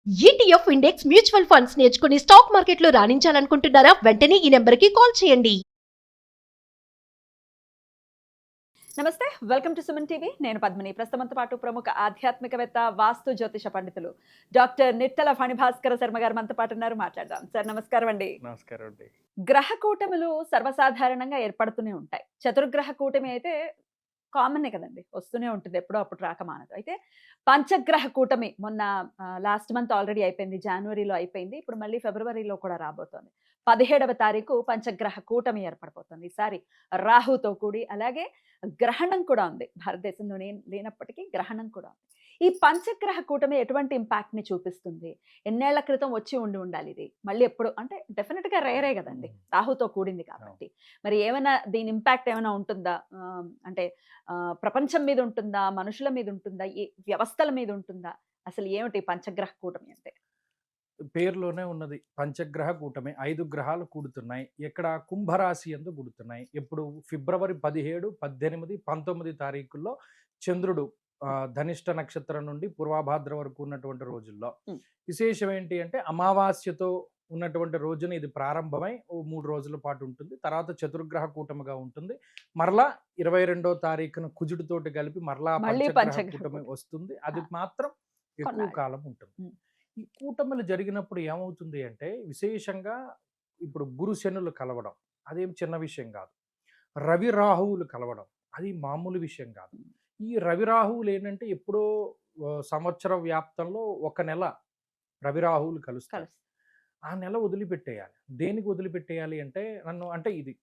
ETF index mutual funds నేర్చుకుని stock మార్కెట్లో రాణించాలనుకుంటున్నారా? వెంటనే ఈ నెంబర్కి కాల్ చేయండి. నమస్తే, వెల్కమ్ టు సుమన్ టీవీ. నేను పద్మిని. ప్రస్తుతంతో పాటు ప్రముఖ ఆధ్యాత్మికవేత్త, వాస్తు జ్యోతిష పండితులు డాక్టర్ నిట్టల ఫణిభాస్కర శర్మ గారు మనతో పాటు ఉన్నారు. మాట్లాడదాం. సార్ నమస్కారం అండి. నమస్కారం అండి. గ్రహ కూటములు సర్వసాధారణంగా ఏర్పడుతూనే ఉంటాయి. చతుర్గ్రహ కూటమి అయితే కామనే కదండి, వస్తూనే ఉంటుంది, ఎప్పుడో అప్పుడు రాక మానదు. అయితే పంచగ్రహ కూటమి మొన్న లాస్ట్ మంత్ ఆల్రెడీ అయిపోయింది, జనవరిలో అయిపోయింది. ఇప్పుడు మళ్ళీ ఫిబ్రవరిలో కూడా రాబోతోంది. 17వ తారీఖు పంచగ్రహ కూటమి ఏర్పడిపోతుంది. ఈసారి రాహుతో కూడి, అలాగే గ్రహణం కూడా ఉంది. భారతదేశంలో లేనప్పటికీ గ్రహణం కూడా ఉంది. ఈ పంచగ్రహ కూటమి ఎటువంటి ఇంపాక్ట్ ని చూపిస్తుంది? ఎన్నేళ్ల క్రితం వచ్చి ఉండాలి ఇది, మళ్ళీ ఎప్పుడు అంటే డెఫినెట్ గా రేరే కదండి, రాహుతో కూడింది కాబట్టి. మరి ఏమైనా దీని ఇంపాక్ట్ ఏమైనా ఉంటుందా? అంటే ప్రపంచం మీద ఉంటుందా, మనుషుల మీద ఉంటుందా, ఈ వ్యవస్థల మీద ఉంటుందా? అసలు ఏమిటి పంచగ్రహ కూటమి అంటే? పేరులోనే ఉన్నది పంచగ్రహ కూటమి. 5 గ్రహాలు కూడుతున్నాయి. ఇక్కడ కుంభరాశి యందు కూడుతున్నాయి. ఇప్పుడు ఫిబ్రవరి 17, 18, 19 తారీఖుల్లో చంద్రుడు ధనిష్ట నక్షత్రం నుండి పూర్వభాద్ర వరకు ఉన్నటువంటి రోజుల్లో విశేషం ఏంటి అంటే, అమావాస్యతో ఉన్నటువంటి రోజున ఇది ప్రారంభమై 3 రోజుల పాటు ఉంటుంది. తర్వాత చతుర్గ్రహ కూటమిగా ఉంటుంది. మరలా 22వ తారీఖున కుజుడితోటి కలిపి మరలా పంచగ్రహ కూటమి వస్తుంది. అది మాత్రం ఎక్కువ కాలం ఉంటుంది. ఈ కూటములు జరిగినప్పుడు ఏమవుతుంది అంటే, విశేషంగా ఇప్పుడు గురు శనులు కలవడం అదేం చిన్న విషయం కాదు. రవి రాహువులు కలవడం అది మామూలు విషయం కాదు. ఈ రవి రాహువులు ఏంటంటే, ఎప్పుడో సంవత్సర వ్యాప్తంలో ఒక నెల రవి రాహువులు కలుస్తారు. ఆ నెల వదిలిపెట్టేయాలి. దేనికి వదిలిపెట్టేయాలి అంటే, అంటే ఇది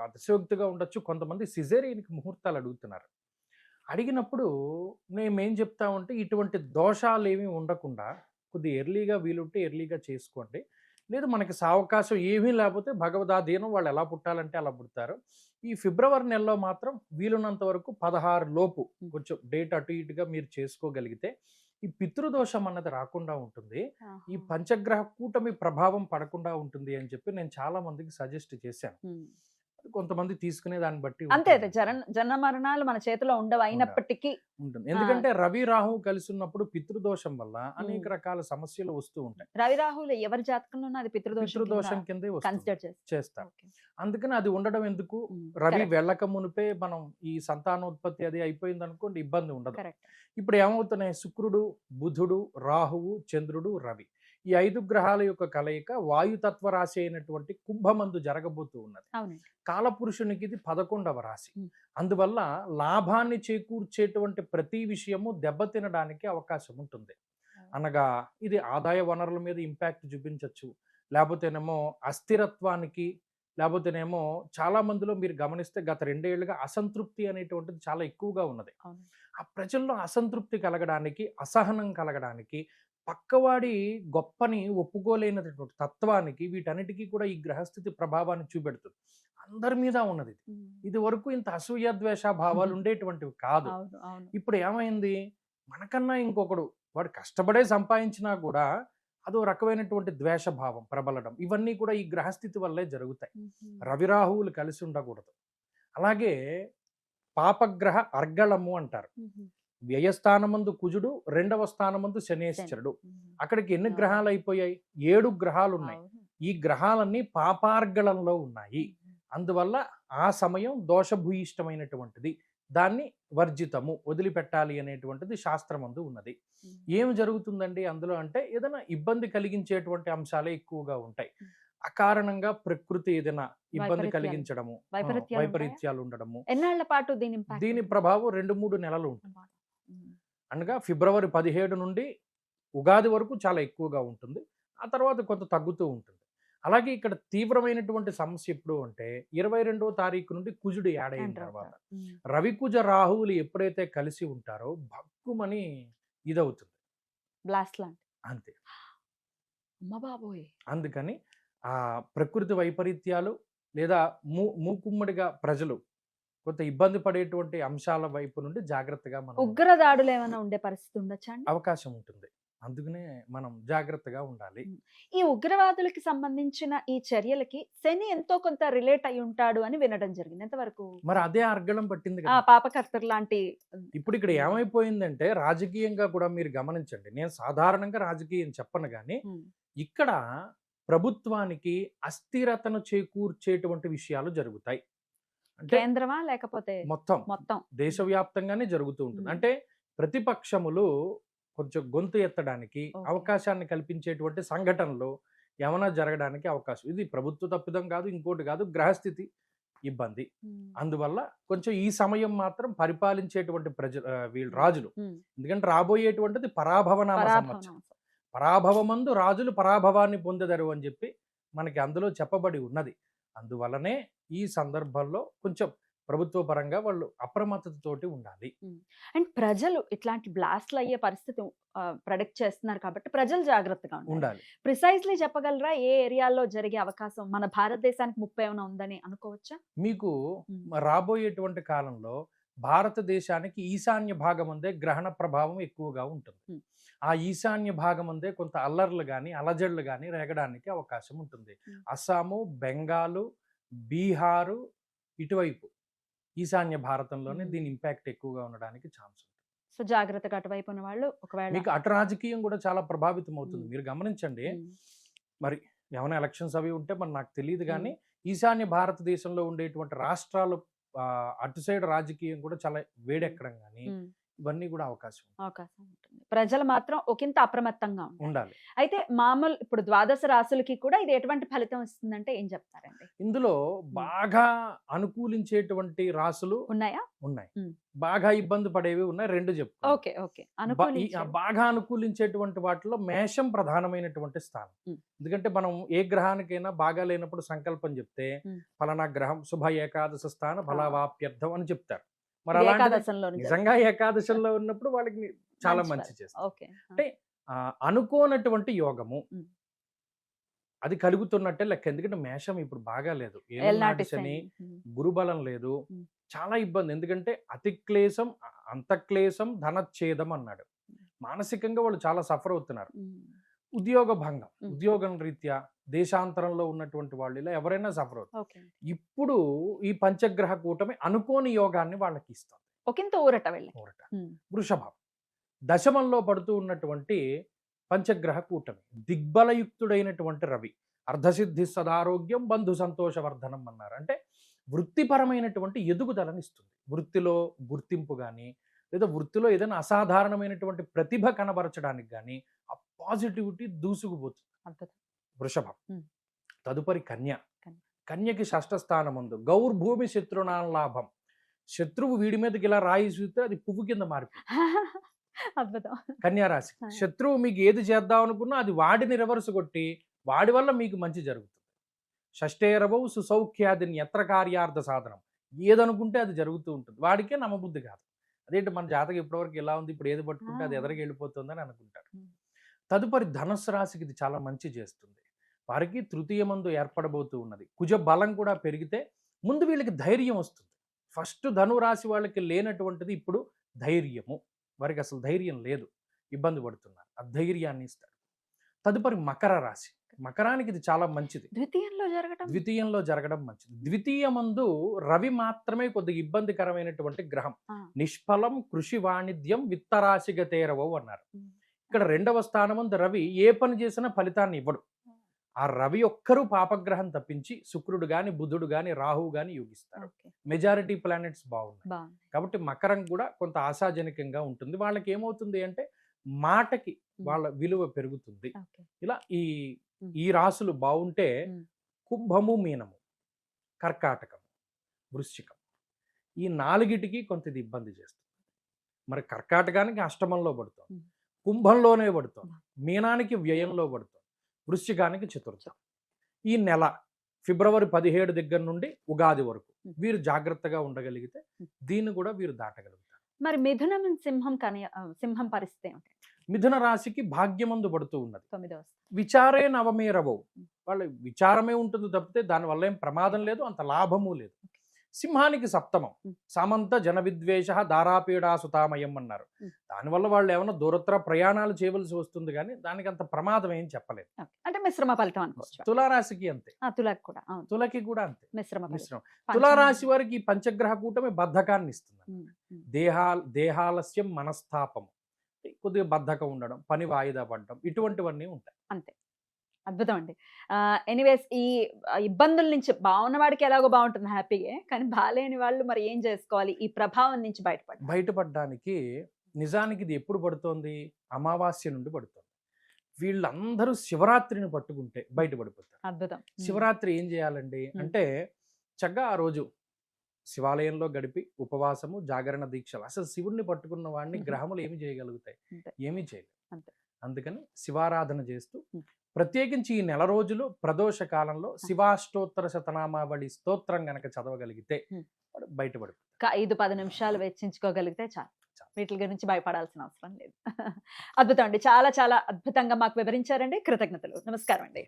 అతిశయోక్తిగా ఉండొచ్చు, కొంతమంది సిజేరియన్కి ముహూర్తాలు అడుగుతున్నారు. అడిగినప్పుడు మేమేం చెప్తామంటే, ఇటువంటి దోషాలు ఏమీ ఉండకుండా కొద్దిగా ఎర్లీగా వీలుంటే ఎర్లీగా చేసుకోండి. లేదు మనకి సావకాశం ఏమీ లేకపోతే భగవదాధీనం, వాళ్ళు ఎలా పుట్టాలంటే అలా పుడతారు. ఈ ఫిబ్రవరి నెలలో మాత్రం వీలున్నంత వరకు 16 లోపు కొంచెం డేట్ అటు ఇటుగా మీరు చేసుకోగలిగితే ఈ పితృదోషం అన్నది రాకుండా ఉంటుంది. ఈ పంచగ్రహ కూటమి ప్రభావం పడకుండా ఉంటుంది అని చెప్పి నేను చాలా మందికి సజెస్ట్ చేశాను. కొంతమంది తీసుకునే దాన్ని బట్టి అంతే, జన మరణాలు మన చేతిలో ఉండవు, అయినప్పటికీ ఉంటుంది. ఎందుకంటే రవి రాహు కలిసి ఉన్నప్పుడు పితృదోషం వల్ల అనేక రకాల సమస్యలు వస్తూ ఉంటాయి. రవి రాహులు ఎవరి జాతకంలో అది పితృదోషం కిందే చేస్తారు. అందుకని అది ఉండడం ఎందుకు? రవి వెళ్ళక మునిపే మనం ఈ సంతానోత్పత్తి అది అయిపోయింది అనుకోండి, ఇబ్బంది ఉండదు. ఇప్పుడు ఏమవుతున్నాయి? శుక్రుడు, బుధుడు, రాహువు, చంద్రుడు, రవి, ఈ 5 గ్రహాల యొక్క కలయిక వాయుతత్వ రాశి అయినటువంటి కుంభమందు జరగబోతూ ఉన్నది. కాలపురుషునికి ఇది 11వ రాశి. అందువల్ల లాభాన్ని చేకూర్చేటువంటి ప్రతి విషయము దెబ్బతినడానికి అవకాశం ఉంటుంది. అనగా ఇది ఆదాయ వనరుల మీద ఇంపాక్ట్ చూపించవచ్చు, లేకపోతేనేమో అస్థిరత్వానికి, లేకపోతేనేమో చాలా మందిలో మీరు గమనిస్తే గత 2 ఏళ్లుగా అసంతృప్తి అనేటువంటిది చాలా ఎక్కువగా ఉన్నది. ఆ ప్రజల్లో అసంతృప్తి కలగడానికి, అసహనం కలగడానికి, పక్కవాడి గొప్పని ఒప్పుకోలేనటువంటి తత్వానికి, వీటన్నిటికీ కూడా ఈ గ్రహస్థితి ప్రభావాన్ని చూపెడుతుంది. అందరి మీద ఉన్నది. ఇది వరకు ఇంత అసూయ ద్వేష భావాలు ఉండేటువంటివి కాదు. ఇప్పుడు ఏమైంది? మనకన్నా ఇంకొకడు వాడు కష్టపడే సంపాదించినా కూడా అదో రకమైనటువంటి ద్వేష భావం ప్రబలడం, ఇవన్నీ కూడా ఈ గ్రహస్థితి వల్లే జరుగుతాయి. రవిరాహువులు కలిసి ఉండకూడదు. అలాగే పాపగ్రహ అర్గళము అంటారు. వ్యయస్థానమందు కుజుడు, 2వ స్థానమందు శనేశ్వరుడు. అక్కడికి ఎన్ని గ్రహాలు అయిపోయాయి? 7 గ్రహాలు ఉన్నాయి. ఈ గ్రహాలన్నీ పాపార్గళంలో ఉన్నాయి. అందువల్ల ఆ సమయం దోషభూయిష్టమైనటువంటిది. దాన్ని వర్జితము, వదిలిపెట్టాలి అనేటువంటిది శాస్త్రమందు ఉన్నది. ఏమి జరుగుతుందండి అందులో అంటే, ఏదైనా ఇబ్బంది కలిగించేటువంటి అంశాలే ఎక్కువగా ఉంటాయి. అకారణంగా ప్రకృతి ఏదైనా ఇబ్బంది కలిగించడము, వైపరీత్యాలు ఉండడము. ఎన్నాళ్ల పాటు దీని ప్రభావం 2-3 నెలలు ఉంటుంది. అనగా ఫిబ్రవరి 17 నుండి ఉగాది వరకు చాలా ఎక్కువగా ఉంటుంది. ఆ తర్వాత కొంత తగ్గుతూ ఉంటుంది. అలాగే ఇక్కడ తీవ్రమైనటువంటి సమస్య ఎప్పుడు అంటే, 22వ తారీఖు నుండి కుజుడు యాడ్ అయిన తర్వాత రవికుజ రాహువులు ఎప్పుడైతే కలిసి ఉంటారో భక్కుమని ఇదవుతుంది, అంతే. అందుకని ఆ ప్రకృతి వైపరీత్యాలు లేదా మూకుమ్మడిగా ప్రజలు కొంత ఇబ్బంది పడేటువంటి అంశాల వైపు నుండి జాగ్రత్తగా మనం ఉగ్రదాడులు ఏమైనా ఉండే పరిస్థితి ఉండొచ్చా? అవకాశం ఉంటుంది. అందుకనే మనం జాగ్రత్తగా ఉండాలి. ఈ ఉగ్రవాదులకి సంబంధించిన ఈ చర్యలకి శని ఎంతో కొంత రిలేట్ అయి ఉంటాడు అని వినడం జరిగింది. ఎంతవరకు? మరి అదే అర్గళం పట్టింది ఆ కదా. పాపకర్తర్ లాంటి ఇప్పుడు ఇక్కడ ఏమైపోయిందంటే రాజకీయంగా కూడా మీరు గమనించండి. నేను సాధారణంగా రాజకీయం చెప్పను కానీ ఇక్కడ ప్రభుత్వానికి అస్థిరతను చేకూర్చేటువంటి విషయాలు జరుగుతాయి. అంటే కేంద్రమా లేకపోతే మొత్తం దేశవ్యాప్తంగానే జరుగుతూ ఉంటుంది. అంటే ప్రతిపక్షములు కొంచెం గొంతు ఎత్తడానికి అవకాశాన్ని కల్పించేటువంటి సంఘటనలు ఏమైనా జరగడానికి అవకాశం. ఇది ప్రభుత్వ తప్పిదం కాదు, ఇంకోటి కాదు, గ్రహస్థితి ఇబ్బంది. అందువల్ల కొంచెం ఈ సమయం మాత్రం పరిపాలించేటువంటి వీళ్ళు రాజులు, ఎందుకంటే రాబోయేటువంటిది పరాభవనామ సంవత్సరం. పరాభవమందు రాజులు పరాభవాన్ని పొందెదరు అని చెప్పి మనకి అందులో చెప్పబడి ఉన్నది. అందువల్లనే ఈ సందర్భంలో కొంచెం ప్రభుత్వ పరంగా వాళ్ళు అప్రమత్తతతోటి ఉండాలి. అండ్ ప్రజలు ఇట్లాంటి బ్లాస్ట్లు అయ్యే పరిస్థితి ప్రెడిక్ట్ చేస్తున్నారు కాబట్టి ప్రజలు జాగ్రత్తగా ఉండాలి. ప్రిసైజ్లీ చెప్పగలరా ఏ ఏరియాలో జరిగే అవకాశం మన భారతదేశానికి ముప్పై ఏమైనా ఉందని అనుకోవచ్చా? మీకు రాబోయేటువంటి కాలంలో భారతదేశానికి ఈశాన్య భాగం అందే గ్రహణ ప్రభావం ఎక్కువగా ఉంటుంది. ఆ ఈశాన్య భాగం అందే కొంత అల్లర్లు కానీ అలజడులు కానీ రేగడానికి అవకాశం ఉంటుంది. అస్సాము, బెంగాలు, బీహారు ఇటువైపు ఈశాన్య భారతంలోనే దీని ఇంపాక్ట్ ఎక్కువగా ఉండడానికి ఛాన్స్ ఉంటుంది. సో జాగ్రత్తగా అటువైపు ఉన్న వాళ్ళు ఒకవేళ మీకు అటు రాజకీయం కూడా చాలా ప్రభావితం అవుతుంది. మీరు గమనించండి, మరి ఏమైనా ఎలక్షన్స్ అవి ఉంటే మరి నాకు తెలియదు కానీ ఈశాన్య భారతదేశంలో ఉండేటువంటి రాష్ట్రాలు అటు సైడ్ రాజకీయం కూడా చాలా వేడెక్కడం కానీ ఇవన్నీ కూడా అవకాశం ఉంటుంది. ప్రజలు మాత్రం ఒకంత అప్రమత్తంగా ఉండాలి. అయితే మామూలు ఇప్పుడు ద్వాదశ రాశులకి కూడా ఇది ఎటువంటి ఫలితం ఇస్తుందంటే ఏం చెప్తారండి? ఇందులో బాగా అనుకూలించేటువంటి రాశులు ఉన్నాయి. బాగా ఇబ్బంది పడేవి ఉన్నాయి. రెండు చెప్తాను. బాగా అనుకూలించేటువంటి వాటిలో మేషం ప్రధానమైనటువంటి స్థానం. ఎందుకంటే మనం ఏ గ్రహానికైనా బాగా లేనప్పుడు సంకల్పం చెప్తే ఫలానా గ్రహం శుభ ఏకాదశ స్థాన ఫలవాప్యర్థం అని చెప్తారు. మరి నిజంగా ఏకాదశంలో ఉన్నప్పుడు వాళ్ళకి చాలా మంచి చేస్తారు. అంటే అనుకోనటువంటి యోగము అది కలుగుతున్నట్టే లెక్క. ఎందుకంటే మేషం ఇప్పుడు బాగా లేదు, ఏనాటి శని, గురుబలం లేదు, చాలా ఇబ్బంది. ఎందుకంటే అతి క్లేశం అంతఃక్లేశం ధనచ్ఛేదం అన్నాడు. మానసికంగా వాళ్ళు చాలా సఫర్ అవుతున్నారు. ఉద్యోగ భంగం, ఉద్యోగం రీత్యా దేశాంతరంలో ఉన్నటువంటి వాళ్ళు ఇలా ఎవరైనా సఫర్ అవుతారు. ఇప్పుడు ఈ పంచగ్రహ కూటమి అనుకోని యోగాన్ని వాళ్ళకి ఇస్తుంది. ఊరట. వృషభం దశమంలో పడుతూ ఉన్నటువంటి పంచగ్రహ కూటమి, దిగ్బలయుక్తుడైనటువంటి రవి, అర్ధసిద్ధి సదారోగ్యం బంధు సంతోషవర్ధనం అన్నారు. అంటే వృత్తిపరమైనటువంటి ఎదుగుదలని ఇస్తుంది. వృత్తిలో గుర్తింపు కానీ లేదా వృత్తిలో ఏదైనా అసాధారణమైనటువంటి ప్రతిభ కనబరచడానికి కానీ ఆ పాజిటివిటీ దూసుకుపోతుంది. వృషభం. తదుపరి కన్య. కన్యకి షష్ఠ స్థానం ఉంది. గౌర్భూమి శత్రునాం లాభం. శత్రువు వీడి మీదకి ఇలా రాయి చూస్తే అది పువ్వు కింద మారిపోతుంది. కన్యారాశి. శత్రువు మీకు ఏది చేద్దాం అనుకున్నా అది వాడిని రివర్స్ కొట్టి వాడి వల్ల మీకు మంచి జరుగుతుంది. షష్ఠేరవౌ సుసౌఖ్యాదిని ఎత్ర కార్యార్థ సాధనం. ఏదనుకుంటే అది జరుగుతూ ఉంటుంది. వాడికే నమ్మబుద్ధి కాదు. అదేంటి మన జాతకం ఇప్పటివరకు ఎలా ఉంది, ఇప్పుడు ఏది పట్టుకుంటే అది ఎదరికి వెళ్ళిపోతుందని అనుకుంటారు. తదుపరి ధనుస్సు రాశికి ఇది చాలా మంచి చేస్తుంది. వారికి తృతీయమందు ఏర్పడబోతూ ఉన్నది. కుజ బలం కూడా పెరిగితే ముందు వీళ్ళకి ధైర్యం వస్తుంది. ఫస్ట్ ధనురాశి వాళ్ళకి లేనటువంటిది ఇప్పుడు ధైర్యము. వారికి అసలు ధైర్యం లేదు, ఇబ్బంది పడుతున్నారు. ఆ ధైర్యాన్ని ఇస్తాడు. తదుపరి మకర రాశి. మకరానికి ఇది చాలా మంచిది. ద్వితీయంలో జరగడం మంచిది. ద్వితీయమందు రవి మాత్రమే కొద్దిగా ఇబ్బందికరమైనటువంటి గ్రహం. నిష్ఫలం కృషి వాణిజ్యం విత్తరాశిగతేరవవు అన్నారు. ఇక్కడ రెండవ స్థానమందు రవి ఏ పని చేసినా ఫలితాన్ని ఇవ్వడు. ఆ రవి ఒక్కరు పాపగ్రహం తప్పించి శుక్రుడు గాని బుధుడు గాని రాహువు గాని యోగిస్తారు. మెజారిటీ ప్లానెట్స్ బాగున్నాయి కాబట్టి మకరం కూడా కొంత ఆశాజనకంగా ఉంటుంది. వాళ్ళకి ఏమవుతుంది అంటే మాటకి వాళ్ళ విలువ పెరుగుతుంది. ఇలా ఈ రాశులు బాగుంటే కుంభము, మీనము, కర్కాటకం, వృశ్చికం ఈ నాలుగిటికి కొంత ఇది ఇబ్బంది చేస్తుంది. మరి కర్కాటకానికి అష్టమంలో పడుతుంది, కుంభంలోనే పడుతుంది, మీనానికి వ్యయంలో పడుతుంది, వృశ్చికానికి చతుర్థం. ఈ నెల ఫిబ్రవరి 17 దగ్గర నుండి ఉగాది వరకు వీరు జాగ్రత్తగా ఉండగలిగితే దీన్ని కూడా వీరు దాటగలుగుతారు. మరి మిథునం, సింహం పరిస్థితి ఏమిటి? మిథున రాశికి భాగ్యమందు పడుతూ ఉన్నది. విచారే నవమేరవవు. వాళ్ళ విచారమే ఉంటుంది తప్పితే దానివల్ల ఏం ప్రమాదం లేదు, అంత లాభము లేదు. సింహానికి సప్తమం, ఉమ్. సామంత జన విద్వేష దారాపీడా సుతామయం అన్నారు. ఉమ్. దానివల్ల వాళ్ళు ఏమైనా దూరత్ర ప్రయాణాలు చేయవలసి వస్తుంది కానీ దానికి అంత ప్రమాదం ఏం చెప్పలేదు. Okay. అంటే మిశ్రమ ఫలితం అనుకోవచ్చు. తులారాశికి అంతే, తులకు కూడా అవును, తులకి కూడా అంతే మిశ్రమ ఫలితం. మిశ్రమం. పంచమ- తులారాశి వారికి ఈ పంచగ్రహ కూటమి బద్ధకాన్ని ఇస్తుంది. ఉమ్, ఉమ్. దేహాలస్యం మనస్తాపం, కొద్దిగా బద్ధకం ఉండడం, పని వాయిదా పడడం, ఇటువంటివన్నీ ఉంటాయి. అంతే, అద్భుతం అండి. ఎనీవేస్ ఈ ఇబ్బందుల నుంచి బాగున్న వాడికి ఎలాగో బాగుంటుంది హ్యాపీగా, కానీ బాలేని వాళ్ళు మరి ఏం చేసుకోవాలి ఈ ప్రభావం నుంచి బయటపడాలి? బయటపడడానికి నిజానికి ఇది ఎప్పుడు పడుతోంది? అమావాస్య నుండి పడుతుంది. వీళ్ళందరూ శివరాత్రిని పట్టుకుంటే బయటపడిపోతారు. అద్భుతం. ఉమ్. శివరాత్రి ఏం చేయాలండి అంటే చక్కగా ఆ రోజు శివాలయంలో గడిపి ఉపవాసము, జాగరణ దీక్షలు. అసలు శివుణ్ణి పట్టుకున్న వాడిని మ్మ్. గ్రహములు ఏమి చేయగలుగుతాయి? అంతే. ఏమీ చేయలేవు. అంతే. అందుకని శివారాధన చేస్తూ మ్మ్. ప్రత్యేకించి ఈ నెల రోజులు ప్రదోష కాలంలో శివాష్టోత్తర శతనామావళి స్తోత్రం గనక చదవగలిగితే మ్మ్. వాడు బయటపడు. 5-10 నిమిషాలు వెచ్చించుకోగలిగితే చాలు, వీటి గురించి భయపడాల్సిన అవసరం లేదు. అద్భుతం అండి, చాలా చాలా అద్భుతంగా మాకు వివరించారండి. కృతజ్ఞతలు. నమస్కారం అండి.